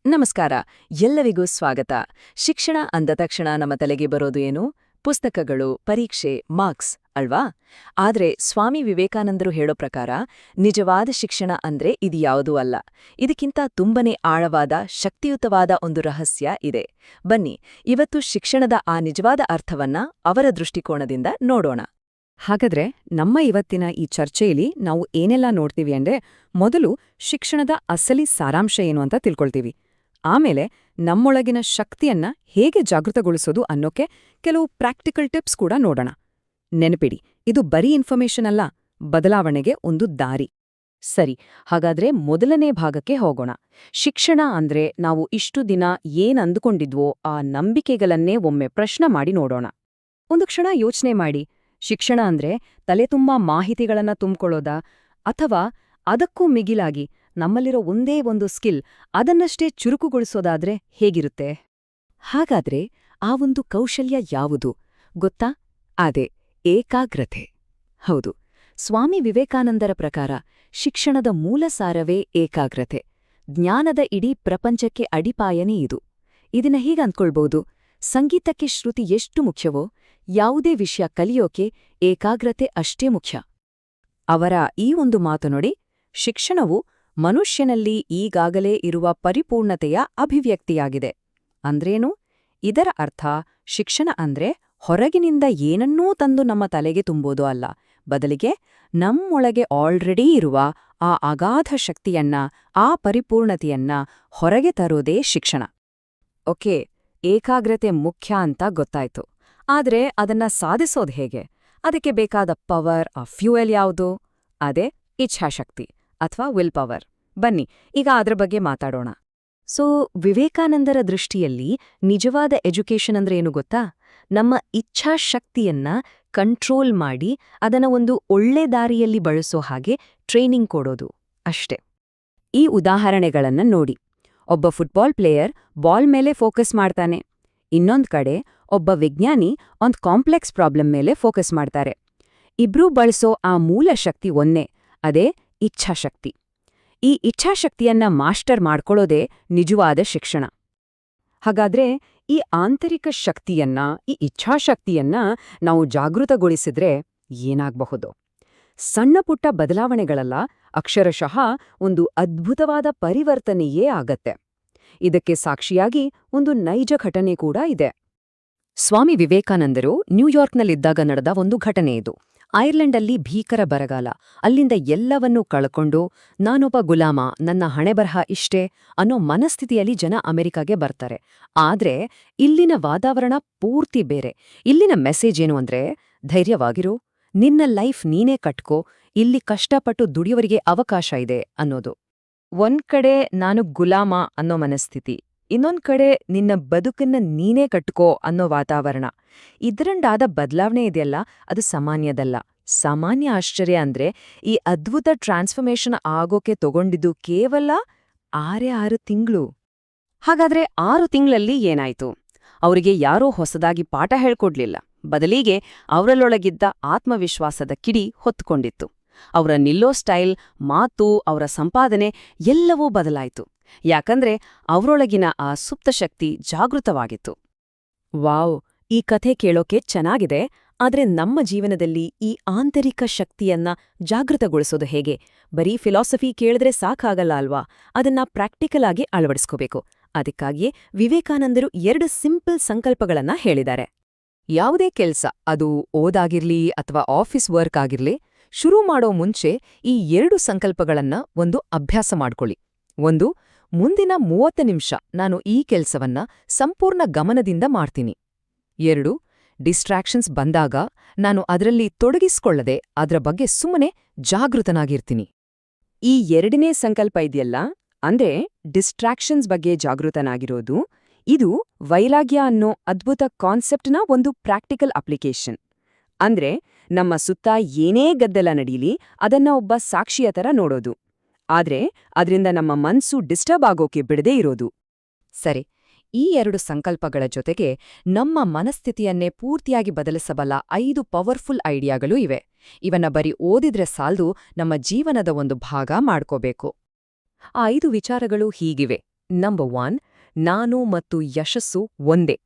ನಮಸ್ಕಾರ. ಎಲ್ಲರಿಗೂ ಸ್ವಾಗತ. ಶಿಕ್ಷಣ ಅಂದ ತಕ್ಷಣ ನಮ್ಮ ತಲೆಗೆ ಬರೋದು ಏನು? ಪುಸ್ತಕಗಳು, ಪರೀಕ್ಷೆ, ಮಾರ್ಕ್ಸ್ ಅಲ್ವಾ? ಆದ್ರೆ ಸ್ವಾಮಿ ವಿವೇಕಾನಂದರು ಹೇಳೋ ಪ್ರಕಾರ ನಿಜವಾದ ಶಿಕ್ಷಣ ಅಂದ್ರೆ ಇದ್ಯಾವುದೂ ಅಲ್ಲ. ಇದಕ್ಕಿಂತ ತುಂಬನೇ ಆಳವಾದ, ಶಕ್ತಿಯುತವಾದ ಒಂದು ರಹಸ್ಯ ಇದೆ. ಬನ್ನಿ, ಇವತ್ತು ಶಿಕ್ಷಣದ ಆ ನಿಜವಾದ ಅರ್ಥವನ್ನ ಅವರ ದೃಷ್ಟಿಕೋನದಿಂದ ನೋಡೋಣ. ಹಾಗಾದ್ರೆ ನಮ್ಮ ಇವತ್ತಿನ ಈ ಚರ್ಚೆಯಲ್ಲಿ ನಾವು ಏನೆಲ್ಲ ನೋಡ್ತೀವಿ ಅಂದ್ರೆ, ಮೊದಲು ಶಿಕ್ಷಣದ ಅಸಲಿ ಸಾರಾಂಶ ಏನು ಅಂತ ತಿಳ್ಕೊಳ್ತೀವಿ. ಆಮೇಲೆ ನಮ್ಮೊಳಗಿನ ಶಕ್ತಿಯನ್ನ ಹೇಗೆ ಜಾಗೃತಗೊಳಿಸೋದು ಅನ್ನೋಕೆ ಕೆಲವು ಪ್ರಾಕ್ಟಿಕಲ್ ಟಿಪ್ಸ್ ಕೂಡ ನೋಡೋಣ. ನೆನಪಿಡಿ, ಇದು ಬರೀ ಇನ್ಫಾರ್ಮೇಷನ್ ಅಲ್ಲ, ಬದಲಾವಣೆಗೆ ಒಂದು ದಾರಿ. ಸರಿ, ಹಾಗಾದ್ರೆ ಮೊದಲನೇ ಭಾಗಕ್ಕೆ ಹೋಗೋಣ. ಶಿಕ್ಷಣ ಅಂದ್ರೆ ನಾವು ಇಷ್ಟು ದಿನ ಅಂದುಕೊಂಡಿದ್ವೋ ಆ ನಂಬಿಕೆಗಳನ್ನೇ ಒಮ್ಮೆ ಪ್ರಶ್ನೆ ಮಾಡಿ ನೋಡೋಣ. ಒಂದು ಕ್ಷಣ ಯೋಚನೆ ಮಾಡಿ, ಶಿಕ್ಷಣ ಅಂದ್ರೆ ತಲೆ ತುಂಬಾ ಮಾಹಿತಿಗಳನ್ನ ತುಂಬ್ಕೊಳ್ಳೋದಾ, ಅಥವಾ ಅದಕ್ಕೂ ಮಿಗಿಲಾಗಿ ನಮ್ಮಲ್ಲಿರೋ ಒಂದೇ ಒಂದು ಸ್ಕಿಲ್ ಅದನ್ನಷ್ಟೇ ಚುರುಕುಗೊಳಿಸೋದಾದ್ರೆ ಹೇಗಿರುತ್ತೆ? ಹಾಗಾದ್ರೆ ಆ ಒಂದು ಕೌಶಲ್ಯ ಯಾವುದು ಗೊತ್ತಾ? ಅದೇ ಏಕಾಗ್ರತೆ. ಹೌದು, ಸ್ವಾಮಿ ವಿವೇಕಾನಂದರ ಪ್ರಕಾರ ಶಿಕ್ಷಣದ ಮೂಲ ಸಾರವೇ ಏಕಾಗ್ರತೆ. ಜ್ಞಾನದ ಇಡೀ ಪ್ರಪಂಚಕ್ಕೆ ಅಡಿಪಾಯನೇ ಇದು. ಇದನ್ನ ಹೀಗೆ ಅಂದ್ಕೊಳ್ಬಹುದು, ಸಂಗೀತಕ್ಕೆ ಶ್ರುತಿ ಎಷ್ಟು ಮುಖ್ಯವೋ ಯಾವುದೇ ವಿಷಯ ಕಲಿಯೋಕೆ ಏಕಾಗ್ರತೆ ಅಷ್ಟೇ ಮುಖ್ಯ. ಅವರ ಈ ಒಂದು ಮಾತು ನೋಡಿ, ಶಿಕ್ಷಣವು ಮನುಷ್ಯನಲ್ಲಿ ಈಗಾಗಲೇ ಇರುವ ಪರಿಪೂರ್ಣತೆಯ ಅಭಿವ್ಯಕ್ತಿಯಾಗಿದೆ ಅಂದ್ರೇನು? ಇದರ ಅರ್ಥ ಶಿಕ್ಷಣ ಅಂದ್ರೆ ಹೊರಗಿನಿಂದ ಏನನ್ನೂ ತಂದು ನಮ್ಮ ತಲೆಗೆ ತುಂಬೋದು ಅಲ್ಲ, ಬದಲಿಗೆ ನಮ್ಮೊಳಗೆ ಆಲ್ರೆಡಿ ಇರುವ ಆ ಅಗಾಧ ಶಕ್ತಿಯನ್ನ, ಆ ಪರಿಪೂರ್ಣತೆಯನ್ನ ಹೊರಗೆ ತರೋದೇ ಶಿಕ್ಷಣ. ಓಕೆ, ಏಕಾಗ್ರತೆ ಮುಖ್ಯ ಅಂತ ಗೊತ್ತಾಯ್ತು. ಆದ್ರೆ ಅದನ್ನ ಸಾಧಿಸೋದು ಹೇಗೆ? ಅದಕ್ಕೆ ಬೇಕಾದ ಪವರ್, ಆ ಫ್ಯೂಯಲ್ ಯಾವುದು? ಅದೇ ಇಚ್ಛಾಶಕ್ತಿ ಅಥವಾ ವಿಲ್ ಪವರ್. ಬನ್ನಿ ಈಗ ಅದ್ರ ಬಗ್ಗೆ ಮಾತಾಡೋಣ. ವಿವೇಕಾನಂದರ ದೃಷ್ಟಿಯಲ್ಲಿ ನಿಜವಾದ ಎಜುಕೇಷನ್ ಅಂದ್ರೆ ಏನು ಗೊತ್ತಾ? ನಮ್ಮ ಇಚ್ಛಾಶಕ್ತಿಯನ್ನ ಕಂಟ್ರೋಲ್ ಮಾಡಿ ಅದನ್ನ ಒಂದು ಒಳ್ಳೆ ದಾರಿಯಲ್ಲಿ ಬಳಸೋ ಹಾಗೆ ಟ್ರೈನಿಂಗ್ ಕೊಡೋದು ಅಷ್ಟೆ. ಈ ಉದಾಹರಣೆಗಳನ್ನ ನೋಡಿ. ಒಬ್ಬ ಫುಟ್ಬಾಲ್ ಪ್ಲೇಯರ್ ಬಾಲ್ ಮೇಲೆ ಫೋಕಸ್ ಮಾಡ್ತಾನೆ. ಇನ್ನೊಂದ್ ಕಡೆ ಒಬ್ಬ ವಿಜ್ಞಾನಿ ಒಂದ್ ಕಾಂಪ್ಲೆಕ್ಸ್ ಪ್ರಾಬ್ಲಮ್ ಮೇಲೆ ಫೋಕಸ್ ಮಾಡ್ತಾರೆ. ಇಬ್ರೂ ಬಳಸೋ ಆ ಮೂಲ ಶಕ್ತಿ ಒಂದೇ, ಅದೇ ಇಚ್ಛಾಶಕ್ತಿ. ಈ ಇಚ್ಛಾಶಕ್ತಿಯನ್ನ ಮಾಸ್ಟರ್ ಮಾಡ್ಕೊಳ್ಳೋದೇ ನಿಜವಾದ ಶಿಕ್ಷಣ. ಹಾಗಾದ್ರೆ ಈ ಆಂತರಿಕ ಶಕ್ತಿಯನ್ನ, ಈ ಇಚ್ಛಾಶಕ್ತಿಯನ್ನ ನಾವು ಜಾಗೃತಗೊಳಿಸಿದ್ರೆ ಏನಾಗಬಹುದು? ಸಣ್ಣಪುಟ್ಟ ಬದಲಾವಣೆಗಳಲ್ಲ, ಅಕ್ಷರಶಃ ಒಂದು ಅದ್ಭುತವಾದ ಪರಿವರ್ತನೆಯೇ ಆಗತ್ತೆ. ಇದಕ್ಕೆ ಸಾಕ್ಷಿಯಾಗಿ ಒಂದು ನೈಜ ಘಟನೆ ಕೂಡ ಇದೆ. ಸ್ವಾಮಿ ವಿವೇಕಾನಂದರು ನ್ಯೂಯಾರ್ಕ್ನಲ್ಲಿದ್ದಾಗ ನಡೆದ ಒಂದು ಘಟನೆ ಇದು. ಐರ್ಲೆಂಡಲ್ಲಿ ಭೀಕರ ಬರಗಾಲ. ಅಲ್ಲಿಂದ ಎಲ್ಲವನ್ನೂ ಕಳ್ಕೊಂಡು ನಾನೊಬ್ಬ ಗುಲಾಮ, ನನ್ನ ಹಣೆಬರಹ ಇಷ್ಟೇ ಅನ್ನೋ ಮನಸ್ಥಿತಿಯಲ್ಲಿ ಜನ ಅಮೆರಿಕಾಗೆ ಬರ್ತಾರೆ. ಆದ್ರೆ ಇಲ್ಲಿನ ವಾತಾವರಣ ಪೂರ್ತಿ ಬೇರೆ. ಇಲ್ಲಿನ ಮೆಸೇಜ್ ಏನು ಅಂದ್ರೆ, ಧೈರ್ಯವಾಗಿರು, ನಿನ್ನ ಲೈಫ್ ನೀನೇ ಕಟ್ಕೋ, ಇಲ್ಲಿ ಕಷ್ಟಪಟ್ಟು ದುಡಿಯೋರಿಗೆ ಅವಕಾಶ ಇದೆ ಅನ್ನೋದು. ಒಂದ್ ಕಡೆ ನಾನು ಗುಲಾಮ ಅನ್ನೋ ಮನಸ್ಥಿತಿ, ಇನ್ನೊಂದ್ ಕಡೆ ನಿನ್ನ ಬದುಕನ್ನ ನೀನೇ ಕಟ್ಕೋ ಅನ್ನೋ ವಾತಾವರಣ. ಇದರಿಂದಾದ ಬದಲಾವಣೆ ಇದೆಯಲ್ಲ, ಅದು ಸಾಮಾನ್ಯದಲ್ಲ. ಸಾಮಾನ್ಯ ಆಶ್ಚರ್ಯ ಅಂದ್ರೆ ಈ ಅದ್ಭುತ ಟ್ರಾನ್ಸ್ಫಾರ್ಮೇಷನ್ ಆಗೋಕೆ ತಗೊಂಡಿದ್ದು ಕೇವಲ 6 ತಿಂಗಳು. ಹಾಗಾದ್ರೆ 6 ತಿಂಗಳಲ್ಲಿ ಏನಾಯ್ತು? ಅವರಿಗೆ ಯಾರೋ ಹೊಸದಾಗಿ ಪಾಠ ಹೇಳ್ಕೊಡ್ಲಿಲ್ಲ, ಬದಲಿಗೆ ಅವರಲ್ಲೊಳಗಿದ್ದ ಆತ್ಮವಿಶ್ವಾಸದ ಕಿಡಿ ಹೊತ್ತುಕೊಂಡಿತ್ತು. ಅವರ ನಿಲ್ಲೋ ಸ್ಟೈಲ್, ಮಾತು, ಅವರ ಸಂಪಾದನೆ ಎಲ್ಲವೂ ಬದಲಾಯಿತು. ಯಾಕಂದ್ರೆ ಅವರೊಳಗಿನ ಆ ಸುಪ್ತ ಶಕ್ತಿ ಜಾಗೃತವಾಗಿತ್ತು. ವಾವ್, ಈ ಕಥೆ ಕೇಳೋಕೆ ಚೆನ್ನಾಗಿದೆ. ಆದ್ರೆ ನಮ್ಮ ಜೀವನದಲ್ಲಿ ಈ ಆಂತರಿಕ ಶಕ್ತಿಯನ್ನ ಜಾಗೃತಗೊಳಿಸೋದು ಹೇಗೆ? ಬರೀ ಫಿಲಾಸಫಿ ಕೇಳಿದ್ರೆ ಸಾಕಾಗಲ್ಲ ಅಲ್ವಾ? ಅದನ್ನ ಪ್ರಾಕ್ಟಿಕಲ್ ಆಗಿ ಅಳವಡಿಸ್ಕೋಬೇಕು. ಅದಕ್ಕಾಗಿಯೇ ವಿವೇಕಾನಂದರು 2 ಸಿಂಪಲ್ ಸಂಕಲ್ಪಗಳನ್ನ ಹೇಳಿದ್ದಾರೆ. ಯಾವುದೇ ಕೆಲ್ಸ, ಅದು ಓದಾಗಿರ್ಲಿ ಅಥವಾ ಆಫೀಸ್ ವರ್ಕ್ ಆಗಿರ್ಲಿ, ಶುರು ಮಾಡೋ ಮುಂಚೆ ಈ 2 ಸಂಕಲ್ಪಗಳನ್ನ ಒಂದು ಅಭ್ಯಾಸ ಮಾಡ್ಕೊಳ್ಳಿ. 1, ಮುಂದಿನ 30 ನಿಮಿಷ ನಾನು ಈ ಕೆಲ್ಸವನ್ನ ಸಂಪೂರ್ಣ ಗಮನದಿಂದ ಮಾಡ್ತೀನಿ. 2, ಡಿಸ್ಟ್ರಾಕ್ಷನ್ಸ್ ಬಂದಾಗ ನಾನು ಅದರಲ್ಲಿ ತೊಡಗಿಸ್ಕೊಳ್ಳದೆ ಅದರ ಬಗ್ಗೆ ಸುಮ್ಮನೆ ಜಾಗೃತನಾಗಿರ್ತೀನಿ. ಈ 2ನೇ ಸಂಕಲ್ಪ ಇದೆಯಲ್ಲ, ಅಂದ್ರೆ ಡಿಸ್ಟ್ರಾಕ್ಷನ್ಸ್ ಬಗ್ಗೆ ಜಾಗೃತನಾಗಿರೋದು, ಇದು ವೈರಾಗ್ಯ ಅನ್ನೋ ಅದ್ಭುತ ಕಾನ್ಸೆಪ್ಟ್ನ ಒಂದು ಪ್ರಾಕ್ಟಿಕಲ್ ಅಪ್ಲಿಕೇಶನ್. ಅಂದ್ರೆ ನಮ್ಮ ಸುತ್ತ ಏನೇ ಗದ್ದಲ ನಡೀಲಿ ಅದನ್ನ ಒಬ್ಬ ಸಾಕ್ಷಿಯ ತರ ನೋಡೋದು, ಆದ್ರೆ ಅದರಿಂದ ನಮ್ಮ ಮನ್ಸು ಡಿಸ್ಟರ್ಬ್ ಆಗೋಕೆ ಬಿಡದೇ ಇರೋದು. ಸರಿ, ಈ 2 ಸಂಕಲ್ಪಗಳ ಜೊತೆಗೆ ನಮ್ಮ ಮನಸ್ಥಿತಿಯನ್ನೇ ಪೂರ್ತಿಯಾಗಿ ಬದಲಿಸಬಲ್ಲ 5 ಪವರ್ಫುಲ್ ಐಡಿಯಾಗಳು ಇವೆ. ಇವನ್ನ ಬರೀ ಓದಿದ್ರೆ ಸಾಲ್ದು, ನಮ್ಮ ಜೀವನದ ಒಂದು ಭಾಗ ಮಾಡ್ಕೋಬೇಕು. ಆ 5 ವಿಚಾರಗಳು ಹೀಗಿವೆ. ನಂಬರ್ 1 ನಾನು ಮತ್ತು ಯಶಸ್ಸು ಒಂದೇ.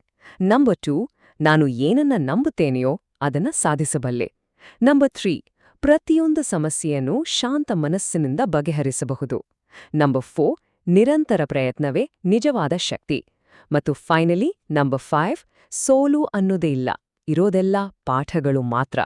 ನಂಬರ್ 2 ನಾನು ಏನನ್ನ ನಂಬುತ್ತೇನೆಯೋ ಅದನ್ನ ಸಾಧಿಸಬಲ್ಲೆ. ನಂಬರ್ 3 ಪ್ರತಿಯೊಂದು ಸಮಸ್ಯೆಯನ್ನು ಶಾಂತ ಮನಸ್ಸಿನಿಂದ ಬಗೆಹರಿಸಬಹುದು. ನಂಬರ್ 4 ನಿರಂತರ ಪ್ರಯತ್ನವೇ ನಿಜವಾದ ಶಕ್ತಿ. ಮತ್ತು ಫೈನಲಿ ನಂಬರ್ 5 ಸೋಲು ಅನ್ನೋದೇ ಇಲ್ಲ, ಇರೋದೆಲ್ಲ ಪಾಠಗಳು ಮಾತ್ರ.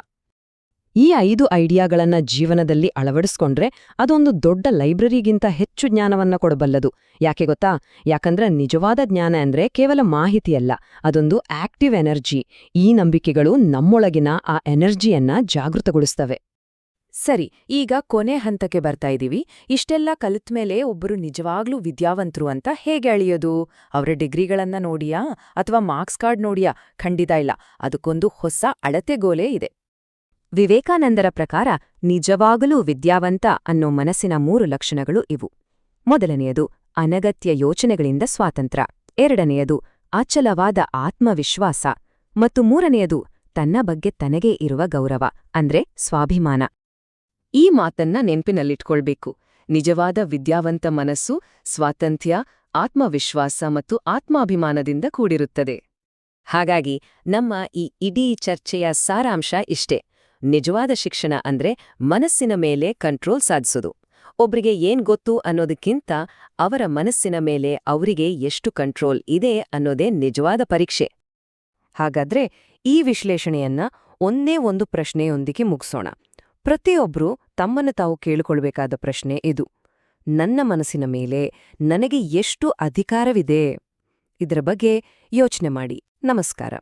ಈ 5 ಐಡಿಯಾಗಳನ್ನ ಜೀವನದಲ್ಲಿ ಅಳವಡಿಸ್ಕೊಂಡ್ರೆ ಅದೊಂದು ದೊಡ್ಡ ಲೈಬ್ರರಿಗಿಂತ ಹೆಚ್ಚು ಜ್ಞಾನವನ್ನ ಕೊಡಬಲ್ಲದು. ಯಾಕೆ ಗೊತ್ತಾ? ಯಾಕಂದ್ರೆ ನಿಜವಾದ ಜ್ಞಾನ ಅಂದ್ರೆ ಕೇವಲ ಮಾಹಿತಿಯಲ್ಲ, ಅದೊಂದು ಆಕ್ಟಿವ್ ಎನರ್ಜಿ. ಈ ನಂಬಿಕೆಗಳು ನಮ್ಮೊಳಗಿನ ಆ ಎನರ್ಜಿಯನ್ನ ಜಾಗೃತಗೊಳಿಸ್ತವೆ. ಸರಿ, ಈಗ ಕೊನೆ ಹಂತಕ್ಕೆ ಬರ್ತಾ ಇದೀವಿ. ಇಷ್ಟೆಲ್ಲ ಕಲಿತ್ಮೇಲೆ ಒಬ್ಬರು ನಿಜವಾಗ್ಲೂ ವಿದ್ಯಾವಂತರು ಅಂತ ಹೇಗೆ ಅಳಿಯೋದು? ಅವರ ಡಿಗ್ರಿಗಳನ್ನ ನೋಡಿಯಾ ಅಥವಾ ಮಾರ್ಕ್ಸ್ ಕಾರ್ಡ್ ನೋಡಿಯಾ? ಖಂಡಿತ ಇಲ್ಲ. ಅದಕ್ಕೊಂದು ಹೊಸ ಅಳತೆಗೋಲೆ ಇದೆ. ವಿವೇಕಾನಂದರ ಪ್ರಕಾರ ನಿಜವಾಗಲೂ ವಿದ್ಯಾವಂತ ಅನ್ನೋ ಮನಸ್ಸಿನ 3 ಲಕ್ಷಣಗಳು ಇವು. ಮೊದಲನೆಯದು ಅನಗತ್ಯ ಯೋಚನೆಗಳಿಂದ ಸ್ವಾತಂತ್ರ್ಯ. ಎರಡನೆಯದು ಅಚಲವಾದ ಆತ್ಮವಿಶ್ವಾಸ. ಮತ್ತು ಮೂರನೆಯದು ತನ್ನ ಬಗ್ಗೆ ತನಗೇ ಇರುವ ಗೌರವ, ಅಂದ್ರೆ ಸ್ವಾಭಿಮಾನ. ಈ ಮಾತನ್ನ ನೆನ್ಪಿನಲ್ಲಿಟ್ಕೊಳ್ಬೇಕು. ನಿಜವಾದ ವಿದ್ಯಾವಂತ ಮನಸ್ಸು ಸ್ವಾತಂತ್ರ್ಯ, ಆತ್ಮವಿಶ್ವಾಸ ಮತ್ತು ಆತ್ಮಾಭಿಮಾನದಿಂದ ಕೂಡಿರುತ್ತದೆ. ಹಾಗಾಗಿ ನಮ್ಮ ಈ ಇಡೀ ಚರ್ಚೆಯ ಸಾರಾಂಶ ಇಷ್ಟೇ. ನಿಜವಾದ ಶಿಕ್ಷಣ ಅಂದ್ರೆ ಮನಸ್ಸಿನ ಮೇಲೆ ಕಂಟ್ರೋಲ್ ಸಾಧಿಸೋದು. ಒಬ್ರಿಗೆ ಏನ್ ಗೊತ್ತು ಅನ್ನೋದಕ್ಕಿಂತ ಅವರ ಮನಸ್ಸಿನ ಮೇಲೆ ಅವರಿಗೆ ಎಷ್ಟು ಕಂಟ್ರೋಲ್ ಇದೆ ಅನ್ನೋದೇ ನಿಜವಾದ ಪರೀಕ್ಷೆ. ಹಾಗಾದ್ರೆ ಈ ವಿಶ್ಲೇಷಣೆಯನ್ನ ಒಂದೇ ಒಂದು ಪ್ರಶ್ನೆಯೊಂದಿಗೆ ಮುಗಿಸೋಣ. ಪ್ರತಿಯೊಬ್ರೂ ತಮ್ಮನ್ನು ತಾವು ಕೇಳಿಕೊಳ್ಬೇಕಾದ ಪ್ರಶ್ನೆ ಇದು: ನನ್ನ ಮನಸ್ಸಿನ ಮೇಲೆ ನನಗೆ ಎಷ್ಟು ಅಧಿಕಾರವಿದೆ? ಇದರ ಬಗ್ಗೆ ಯೋಚನೆ ಮಾಡಿ. ನಮಸ್ಕಾರ.